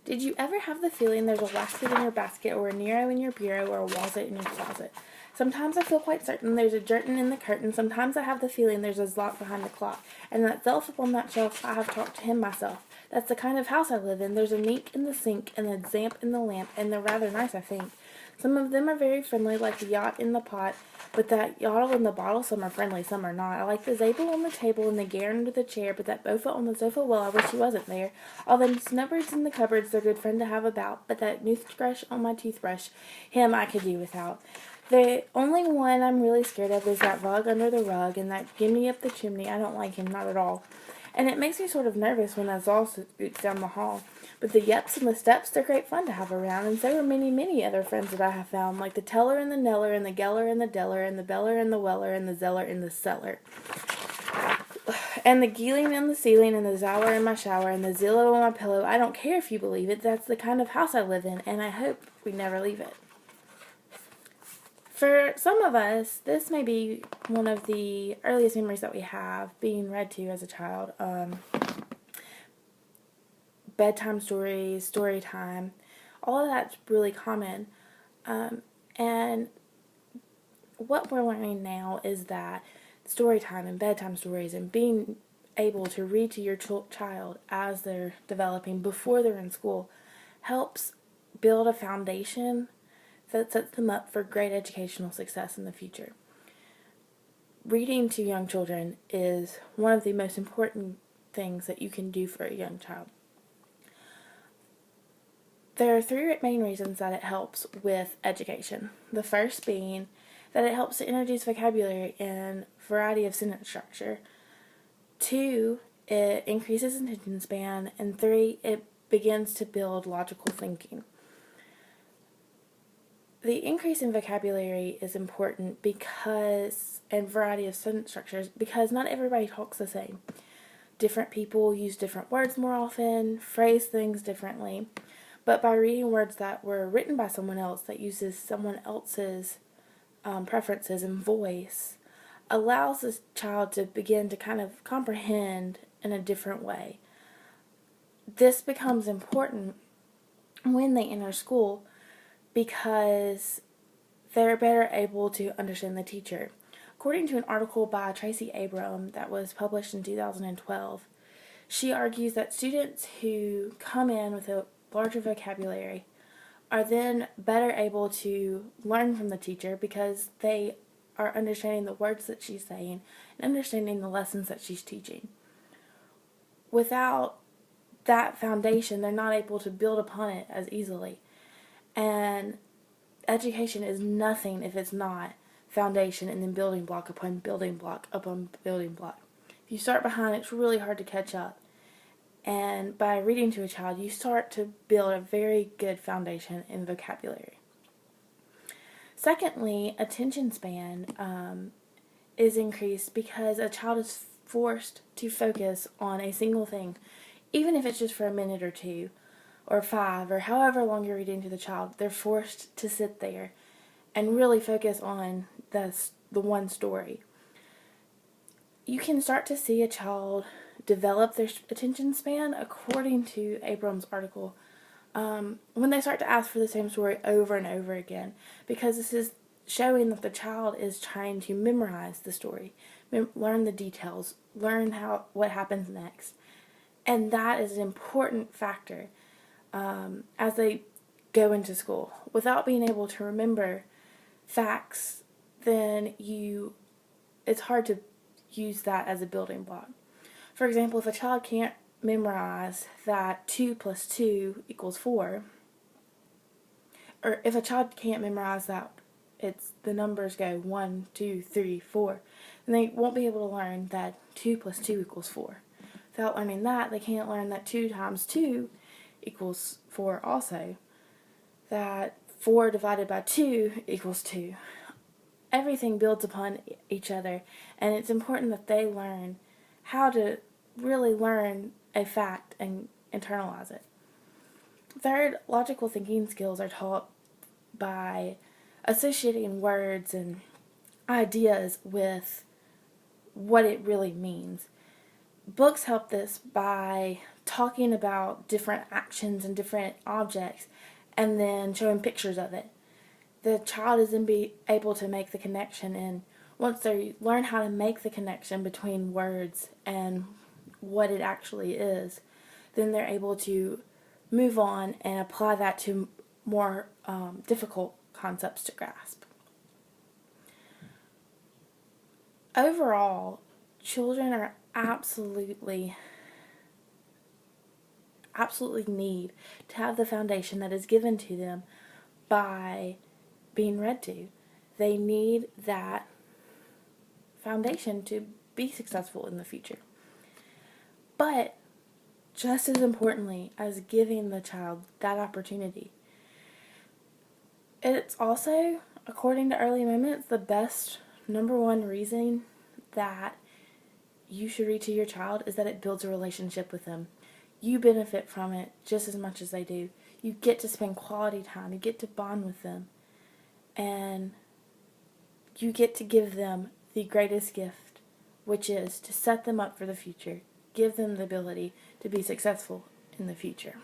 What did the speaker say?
Did you ever have the feeling there's a wasket in your basket, or a Nero in your bureau, or a Walzit in your closet? Sometimes I feel quite certain there's a Jerton in the curtain. Sometimes I have the feeling there's a Zlot behind the clock. And that Zelf upon that shelf, I have talked to him myself. That's the kind of house I live in. There's a Neek in the sink, and a Zamp in the lamp, and they're rather nice, I think. Some of them are very friendly, like the yacht in the pot, but that yottle in the bottle, some are friendly, some are not. I like the Zabel on the table and the Gare under the chair, but that Bofa on the sofa, well, I wish he wasn't there. All them snubbards in the cupboards, they're good friend to have about, but that toothbrush on my toothbrush, him I could do without. The only one I'm really scared of is that rug under the rug, and that Gimme up the chimney. I don't like him, not at all. And it makes me sort of nervous when that Zal scoots down the hall. But the Yeps and the Steps, they're great fun to have around, and so are many, many other friends that I have found, like the Teller and the Neller, and the Geller and the Deller, and the Beller and the Weller, and the Zeller and the Cellar. And the Geeling in the ceiling, and the Zower in my shower, and the Zillow on my pillow. I don't care if you believe it, that's the kind of house I live in, and I hope we never leave it. For some of us, this may be one of the earliest memories that we have being read to as a child. Bedtime stories, story time, all of that's really common. And what we're learning now is that story time and bedtime stories and being able to read to your child as they're developing before they're in school helps build a foundation that sets them up for great educational success in the future. Reading to young children is one of the most important things that you can do for a young child. There are three main reasons that it helps with education. The first being that it helps to introduce vocabulary and variety of sentence structure. 2, it increases attention span. And 3, it begins to build logical thinking. The increase in vocabulary is important and variety of sentence structures, because not everybody talks the same. Different people use different words more often, phrase things differently. But by reading words that were written by someone else that uses someone else's preferences and voice, allows this child to begin to kind of comprehend in a different way. This becomes important when they enter school because they're better able to understand the teacher. According to an article by Tracy Abram that was published in 2012, she argues that students who come in with a larger vocabulary are then better able to learn from the teacher because they are understanding the words that she's saying and understanding the lessons that she's teaching. Without that foundation, they're not able to build upon it as easily. And education is nothing if it's not foundation and then building block upon building block upon building block. If you start behind, it's really hard to catch up. And by reading to a child, you start to build a very good foundation in vocabulary. Secondly, attention span is increased because a child is forced to focus on a single thing, even if it's just for a minute or 2 or 5 or however long you're reading to the child. They're forced to sit there and really focus on the one story. You can start to see a child develop their attention span according to Abram's article when they start to ask for the same story over and over again, because this is showing that the child is trying to memorize the story, learn the details, learn what happens next. And that is an important factor as they go into school. Without being able to remember facts, then it's hard to use that as a building block. For example, if a child can't memorize that 2 plus 2 equals 4, or if a child can't memorize that the numbers go 1, 2, 3, 4, then they won't be able to learn that 2 plus 2 equals 4. Without learning that, they can't learn that 2 times 2 equals 4 also. That 4 divided by 2 equals 2. Everything builds upon each other, and it's important that they learn how to really learn a fact and internalize it. Third, logical thinking skills are taught by associating words and ideas with what it really means. Books help this by talking about different actions and different objects and then showing pictures of it. The child is then able to make the connection, and once they learn how to make the connection between words and what it actually is, then they're able to move on and apply that to more difficult concepts to grasp. Overall, children are absolutely need to have the foundation that is given to them by being read to. They need that foundation to be successful in the future. But just as importantly as giving the child that opportunity, it's also, according to Early Moments, the best number one reason that you should read to your child is that it builds a relationship with them. You benefit from it just as much as they do. You get to spend quality time. You get to bond with them. And you get to give them the greatest gift, which is to set them up for the future. Give them the ability to be successful in the future.